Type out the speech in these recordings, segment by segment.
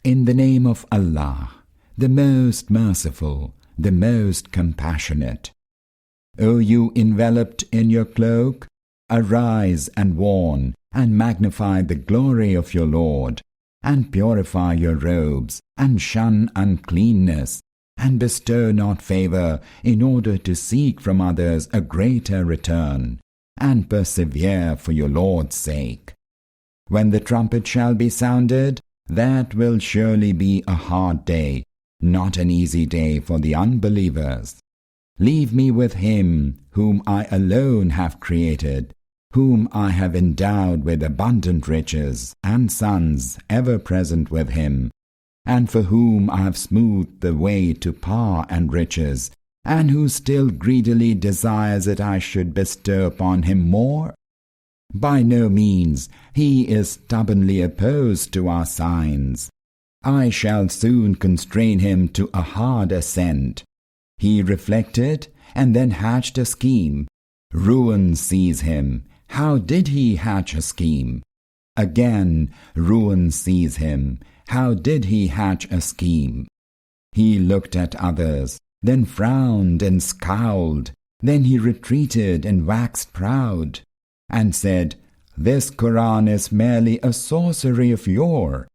In the name of Allah, the most merciful, the most compassionate. O you enveloped in your cloak, arise and warn and magnify the glory of your Lord, and purify your robes, and shun uncleanness, and bestow not favor in order to seek from others a greater return, and persevere for your Lord's sake. When the trumpet shall be sounded, that will surely be a hard day, not an easy day for the unbelievers. Leave me with him whom I alone have created, whom I have endowed with abundant riches, and sons ever present with him, and for whom I have smoothed the way to power and riches, and who still greedily desires that I should bestow upon him more? By no means, he is stubbornly opposed to our signs. I shall soon constrain him to a hard assent. He reflected, and then hatched a scheme. Ruin seize him. How did he hatch a scheme? Again, ruin seize him. How did he hatch a scheme? He looked at others, then frowned and scowled. Then he retreated and waxed proud, and said, This Quran is merely a sorcery of yore.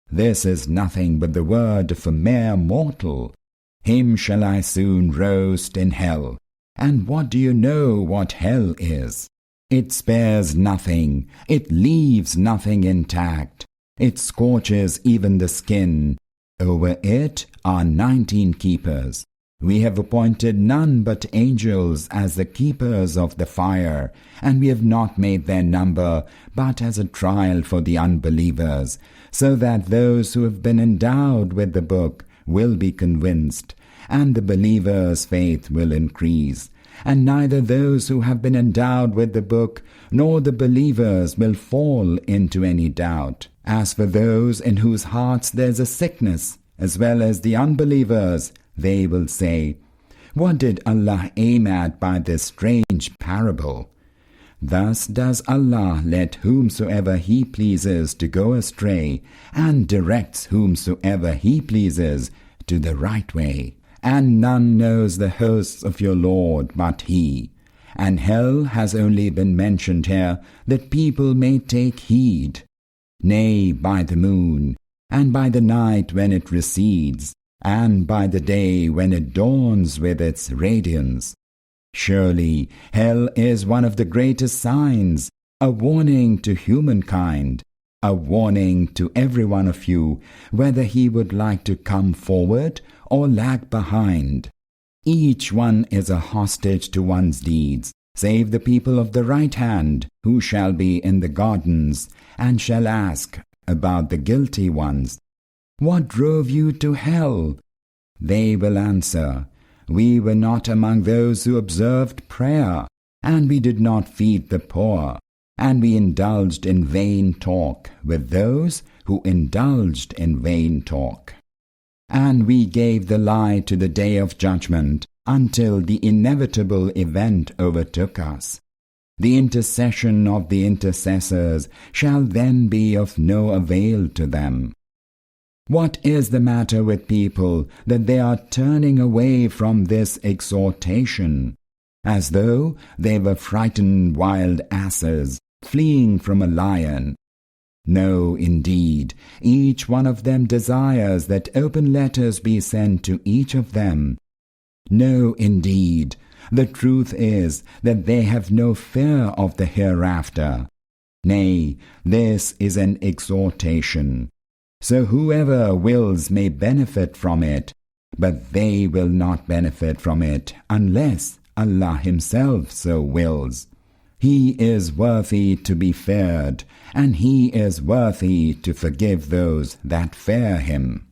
This is nothing but the word of a mere mortal. Him shall I soon roast in hell. And what do you know what hell is? It spares nothing, it leaves nothing intact. It scorches even the skin. Over it are 19 keepers. We have appointed none but angels as the keepers of the fire, and we have not made their number but as a trial for the unbelievers, so that those who have been endowed with the book will be convinced, and the believers' faith will increase. And neither those who have been endowed with the book nor the believers will fall into any doubt. As for those in whose hearts there is a sickness, as well as the unbelievers, they will say, What did Allah aim at by this strange parable? Thus does Allah let whomsoever He pleases to go astray, and directs whomsoever He pleases to the right way. And none knows the hosts of your Lord but He. And hell has only been mentioned here that people may take heed. Nay, by the moon, and by the night when it recedes, and by the day when it dawns with its radiance. Surely hell is one of the greatest signs, a warning to humankind, a warning to every one of you, whether he would like to come forward or lag behind. Each one is a hostage to one's deeds, save the people of the right hand, who shall be in the gardens, and shall ask about the guilty ones, What drove you to hell? They will answer, We were not among those who observed prayer, and we did not feed the poor, and we indulged in vain talk with those who indulged in vain talk. And we gave the lie to the day of judgment until the inevitable event overtook us. The intercession of the intercessors shall then be of no avail to them. What is the matter with people that they are turning away from this exhortation, as though they were frightened wild asses fleeing from a lion? No, indeed, each one of them desires that open letters be sent to each of them. No, indeed, the truth is that they have no fear of the hereafter. Nay, this is an exhortation. So whoever wills may benefit from it, but they will not benefit from it unless Allah Himself so wills. He is worthy to be feared, and He is worthy to forgive those that fear Him.